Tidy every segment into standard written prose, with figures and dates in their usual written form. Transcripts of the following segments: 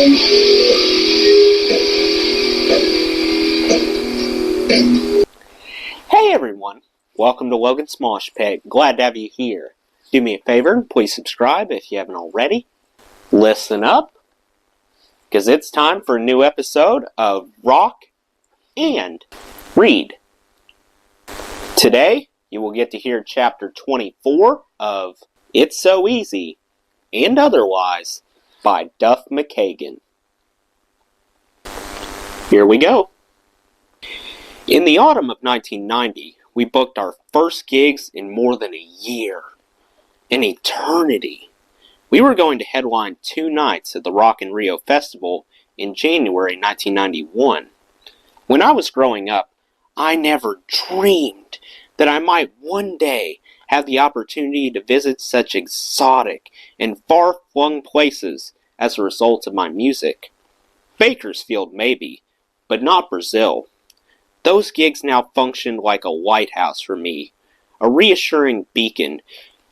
Hey everyone, welcome to Logan's Mosh Pit. Glad to have you here. Do me a favor and please subscribe if you haven't already. Listen up, because it's time for a new episode of Rock and Read. Today, you will get to hear chapter 24 of It's So Easy and Otherwise by Duff McKagan. Here we go. In the autumn of 1990, we booked our first gigs in more than a year. An eternity. We were going to headline 2 nights at the Rock in Rio Festival in January 1991. When I was growing up, I never dreamed that I might one day have the opportunity to visit such exotic and far-flung places as a result of my music. Bakersfield maybe, but not Brazil. Those gigs now functioned like a lighthouse for me, a reassuring beacon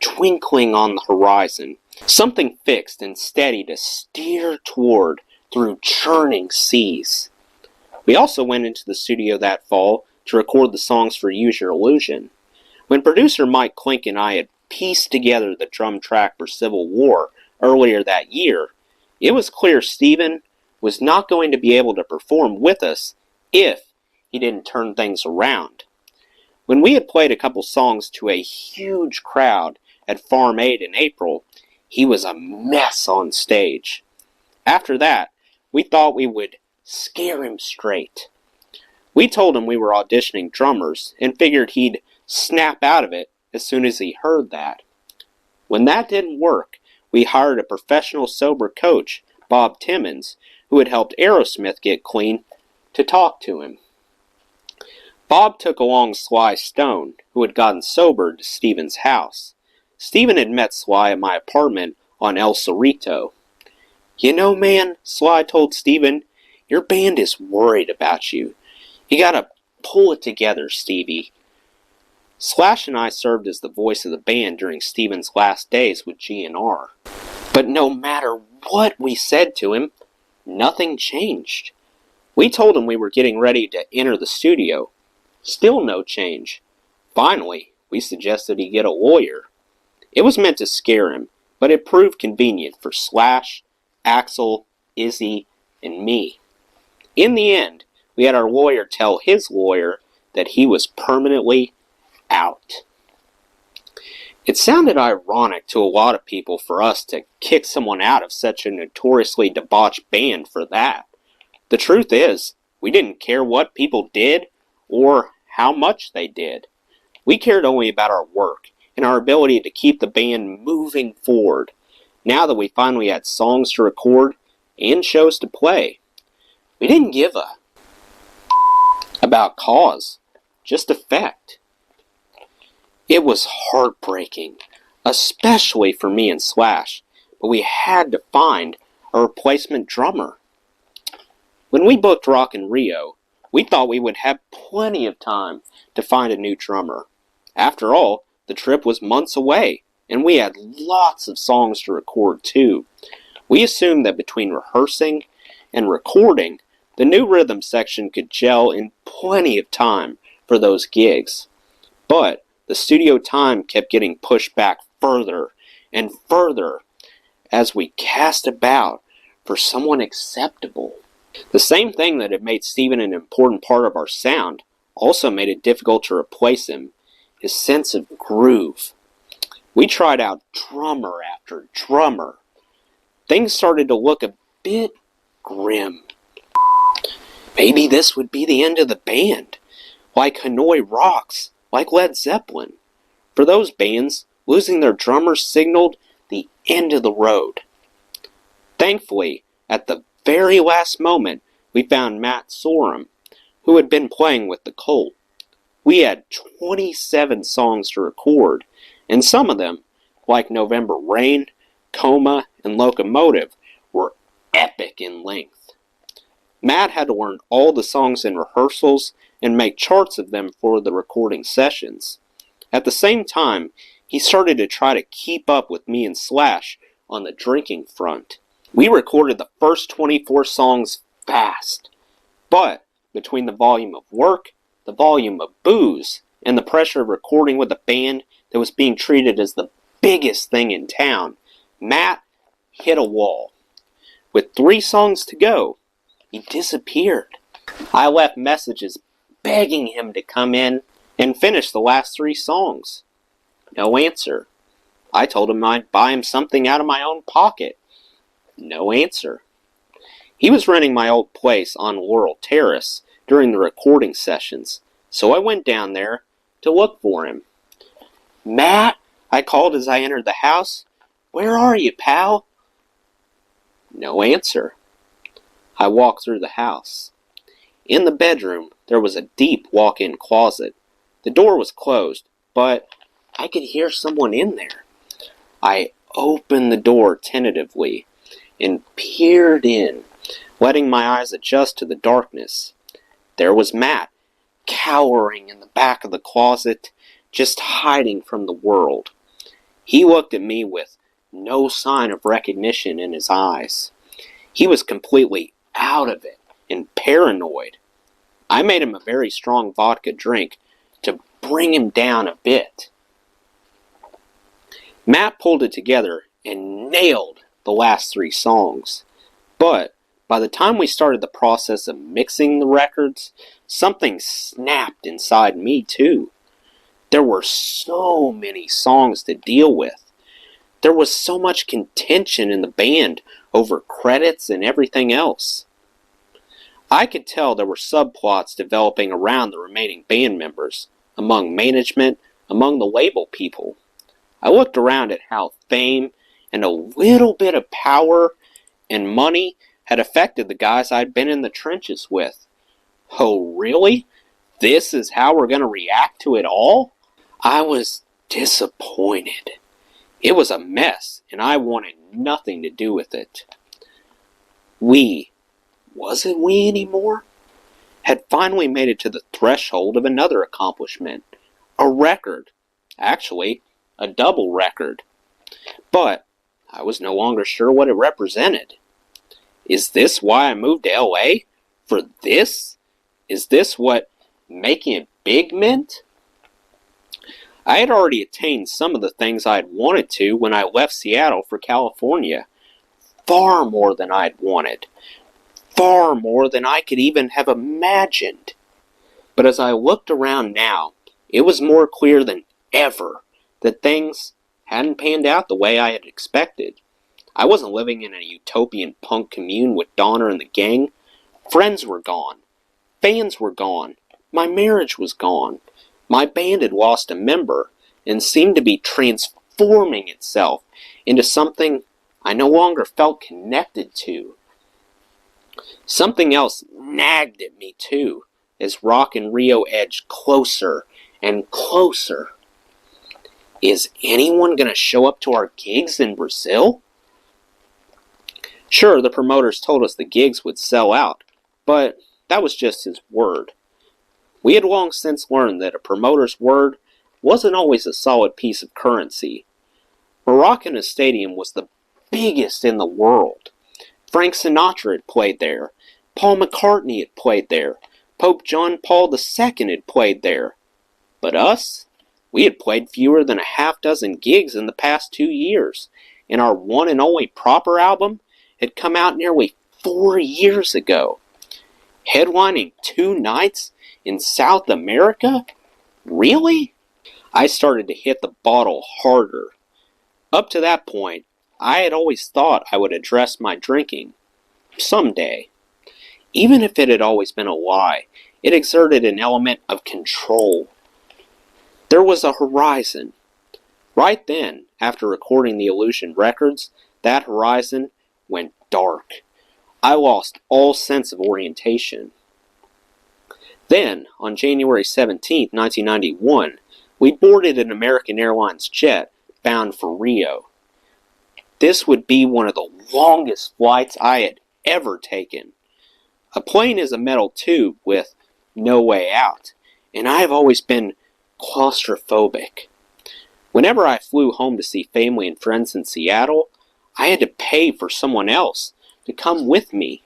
twinkling on the horizon, something fixed and steady to steer toward through churning seas. We also went into the studio that fall to record the songs for Use Your Illusion. When producer Mike Klink and I had pieced together the drum track for Civil War earlier that year, it was clear Steven was not going to be able to perform with us if he didn't turn things around. When we had played a couple songs to a huge crowd at Farm Aid in April, he was a mess on stage. After that, we thought we would scare him straight. We told him we were auditioning drummers and figured he'd snap out of it as soon as he heard that. When that didn't work, we hired a professional sober coach, Bob Timmons, who had helped Aerosmith get clean, to talk to him. Bob took along Sly Stone, who had gotten sober, to Steven's house. Steven had met Sly at my apartment on El Cerrito. "You know, man," Sly told Steven, "your band is worried about you. You gotta pull it together, Stevie." Slash and I served as the voice of the band during Steven's last days with GNR. But no matter what we said to him, nothing changed. We told him we were getting ready to enter the studio. Still no change. Finally, we suggested he get a lawyer. It was meant to scare him, but it proved convenient for Slash, Axel, Izzy, and me. In the end, we had our lawyer tell his lawyer that he was permanently out. It sounded ironic to a lot of people for us to kick someone out of such a notoriously debauched band for that. The truth is, we didn't care what people did or how much they did. We cared only about our work and our ability to keep the band moving forward, now that we finally had songs to record and shows to play. We didn't give a about cause, just effect. It was heartbreaking, especially for me and Slash, but we had to find a replacement drummer. When we booked Rock in Rio, we thought we would have plenty of time to find a new drummer. After all, the trip was months away, and we had lots of songs to record too. We assumed that between rehearsing and recording, the new rhythm section could gel in plenty of time for those gigs. But the studio time kept getting pushed back further and further as we cast about for someone acceptable. The same thing that had made Steven an important part of our sound also made it difficult to replace him, his sense of groove. We tried out drummer after drummer. Things started to look a bit grim. Maybe this would be the end of the band, like Hanoi Rocks, like Led Zeppelin. For those bands, losing their drummer signaled the end of the road. Thankfully, at the very last moment, we found Matt Sorum, who had been playing with the Cult. We had 27 songs to record, and some of them, like November Rain, Coma, and Locomotive, were epic in length. Matt had to learn all the songs in rehearsals and make charts of them for the recording sessions. At the same time, he started to try to keep up with me and Slash on the drinking front. We recorded the first 24 songs fast, but between the volume of work, the volume of booze, and the pressure of recording with a band that was being treated as the biggest thing in town, Matt hit a wall. With 3 songs to go, he disappeared. I left messages begging him to come in and finish the last 3 songs. No answer. I told him I'd buy him something out of my own pocket. No answer. He was renting my old place on Laurel Terrace during the recording sessions, so I went down there to look for him. "Matt," I called as I entered the house. "Where are you, pal?" No answer. I walked through the house. In the bedroom, there was a deep walk-in closet. The door was closed, but I could hear someone in there. I opened the door tentatively and peered in, letting my eyes adjust to the darkness. There was Matt, cowering in the back of the closet, just hiding from the world. He looked at me with no sign of recognition in his eyes. He was completely out of it and paranoid. I made him a very strong vodka drink to bring him down a bit. Matt pulled it together and nailed the last 3 songs. But by the time we started the process of mixing the records, something snapped inside me too. There were so many songs to deal with. There was so much contention in the band over credits and everything else. I could tell there were subplots developing around the remaining band members, among management, among the label people. I looked around at how fame and a little bit of power and money had affected the guys I'd been in the trenches with. Oh, really? This is how we're going to react to it all? I was disappointed. It was a mess, and I wanted nothing to do with it. Wasn't we anymore? Had finally made it to the threshold of another accomplishment. A record. Actually, a double record. But I was no longer sure what it represented. Is this why I moved to LA? For this? Is this what making it big meant? I had already attained some of the things I had wanted to when I left Seattle for California. Far more than I had wanted. Far more than I could even have imagined. But as I looked around now, it was more clear than ever that things hadn't panned out the way I had expected. I wasn't living in a utopian punk commune with Donner and the gang. Friends were gone. Fans were gone. My marriage was gone. My band had lost a member and seemed to be transforming itself into something I no longer felt connected to. Something else nagged at me too, as Rock and Rio edged closer and closer. Is anyone going to show up to our gigs in Brazil? Sure, the promoters told us the gigs would sell out, but that was just his word. We had long since learned that a promoter's word wasn't always a solid piece of currency. Maracanã Stadium was the biggest in the world. Frank Sinatra had played there. Paul McCartney had played there. Pope John Paul II had played there. But us? We had played fewer than a half-dozen gigs in the past 2 years, and our one and only proper album had come out nearly 4 years ago. Headlining 2 nights in South America? Really? I started to hit the bottle harder. Up to that point, I had always thought I would address my drinking. Someday. Even if it had always been a lie, it exerted an element of control. There was a horizon. Right then, after recording the Illusion records, that horizon went dark. I lost all sense of orientation. Then, on January 17, 1991, we boarded an American Airlines jet bound for Rio. This would be one of the longest flights I had ever taken. A plane is a metal tube with no way out, and I have always been claustrophobic. Whenever I flew home to see family and friends in Seattle, I had to pay for someone else to come with me.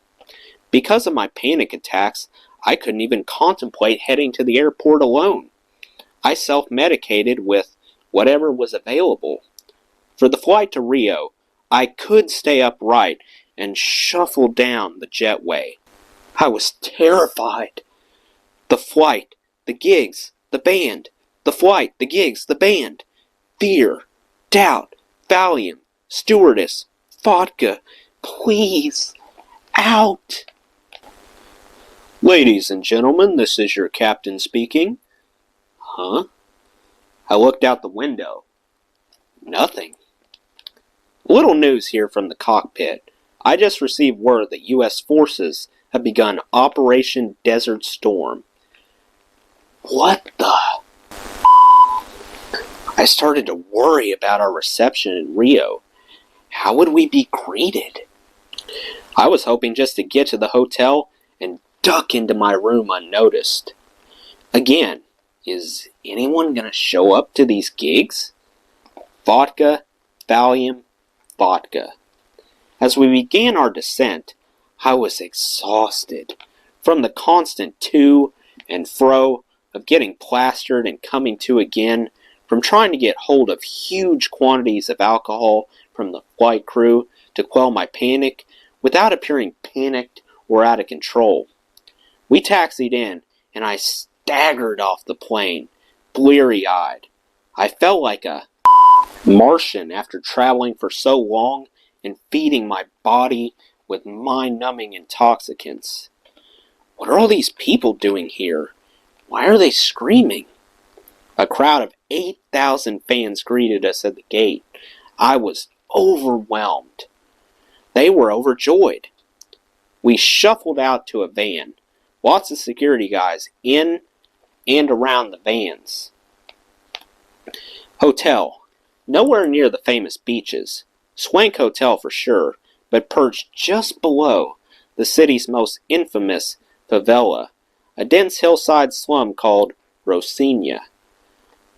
Because of my panic attacks, I couldn't even contemplate heading to the airport alone. I self-medicated with whatever was available. For the flight to Rio, I could stay upright and shuffle down the jetway. I was terrified. The flight, the gigs, the band. The flight, the gigs, the band. Fear, doubt, Valium, stewardess, vodka. Please, out. Ladies and gentlemen, this is your captain speaking. Huh? I looked out the window. Nothing. Little news here from the cockpit. I just received word that U.S. forces have begun Operation Desert Storm. What the? I started to worry about our reception in Rio. How would we be greeted? I was hoping just to get to the hotel and duck into my room unnoticed. Again, is anyone going to show up to these gigs? Vodka, Valium, vodka. As we began our descent, I was exhausted from the constant to and fro of getting plastered and coming to again, from trying to get hold of huge quantities of alcohol from the flight crew to quell my panic without appearing panicked or out of control. We taxied in, and I staggered off the plane, bleary-eyed. I felt like a Martian after traveling for so long and feeding my body with mind-numbing intoxicants. What are all these people doing here? Why are they screaming? A crowd of 8,000 fans greeted us at the gate. I was overwhelmed. They were overjoyed. We shuffled out to a van. Lots of security guys in and around the vans. Hotel. Nowhere near the famous beaches. Swank hotel for sure, but perched just below the city's most infamous favela, a dense hillside slum called Rocinha.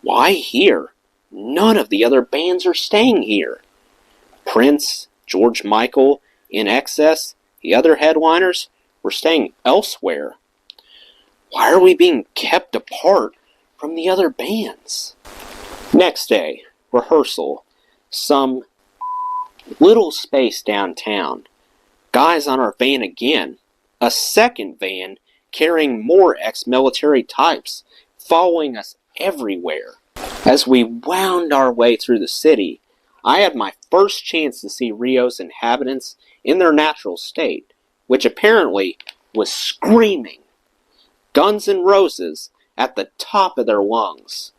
Why here? None of the other bands are staying here. Prince, George Michael, In Excess, the other headliners were staying elsewhere. Why are we being kept apart from the other bands? Next day, rehearsal. Some little space downtown. Guys on our van again. A second van carrying more ex-military types, following us everywhere. As we wound our way through the city, I had my first chance to see Rio's inhabitants in their natural state, which apparently was screaming. Guns N' Roses at the top of their lungs.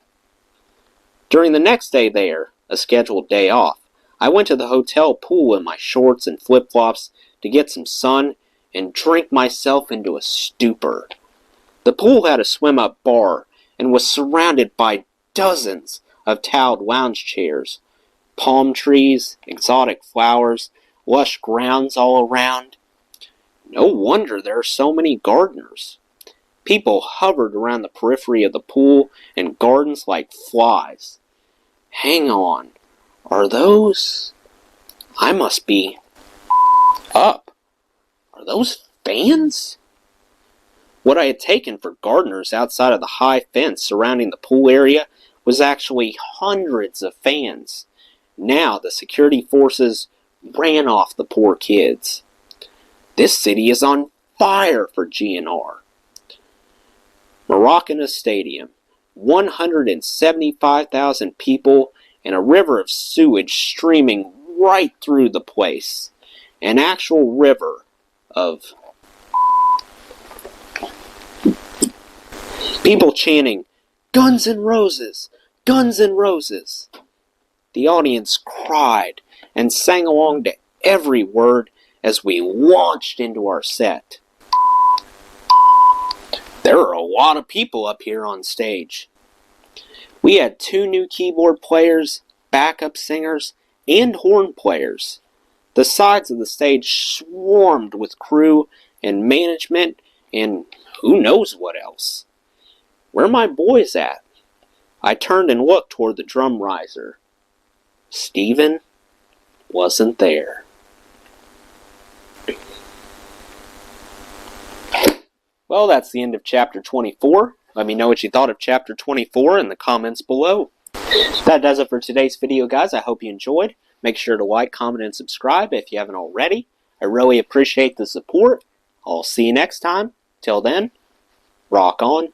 During the next day there, a scheduled day off, I went to the hotel pool in my shorts and flip-flops to get some sun and drink myself into a stupor. The pool had a swim-up bar and was surrounded by dozens of tiled lounge chairs, palm trees, exotic flowers, lush grounds all around. No wonder there are so many gardeners. People hovered around the periphery of the pool and gardens like flies. Hang on, are those? I must be up. Are those fans? What I had taken for gardeners outside of the high fence surrounding the pool area was actually hundreds of fans. Now the security forces ran off the poor kids. This city is on fire for GNR. Maracana Stadium, 175,000 people and a river of sewage streaming right through the place. An actual river of people chanting, "Guns N' Roses! Guns N' Roses!" The audience cried and sang along to every word as we launched into our set. There are a lot of people up here on stage. We had 2 new keyboard players, backup singers, and horn players. The sides of the stage swarmed with crew and management and who knows what else. Where are my boys at? I turned and looked toward the drum riser. Steven? wasn't there. Well, that's the end of Chapter 24. Let me know what you thought of Chapter 24 in the comments below. That does it for today's video, guys. I hope you enjoyed. Make sure to like, comment, and subscribe if you haven't already. I really appreciate the support. I'll see you next time. Till then, rock on.